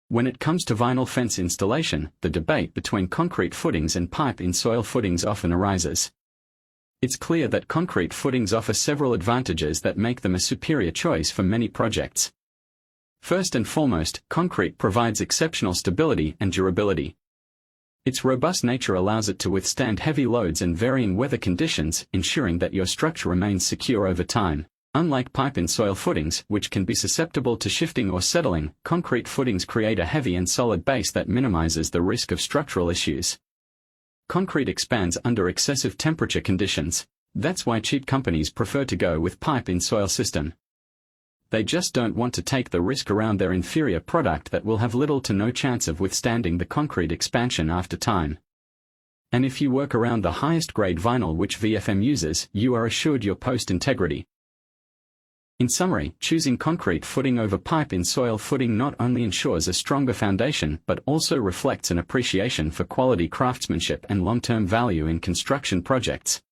When it comes to vinyl fence installation, the debate between concrete footings and pipe in soil footings often arises. It's clear that concrete footings offer several advantages that make them a superior choice for many projects. First and foremost, concrete provides exceptional stability and durability. Its robust nature allows it to withstand heavy loads and varying weather conditions, ensuring that your structure remains secure over time. Unlike pipe in soil footings, which can be susceptible to shifting or settling, concrete footings create a heavy and solid base that minimizes the risk of structural issues. Concrete expands under excessive temperature conditions. That's why cheap companies prefer to go with pipe in soil system. They just don't want to take the risk around their inferior product that will have little to no chance of withstanding the concrete expansion after time. And if you work around the highest grade vinyl which VFM uses, you are assured your post integrity. In summary, choosing concrete footing over pipe in soil footing not only ensures a stronger foundation but also reflects an appreciation for quality craftsmanship and long-term value in construction projects.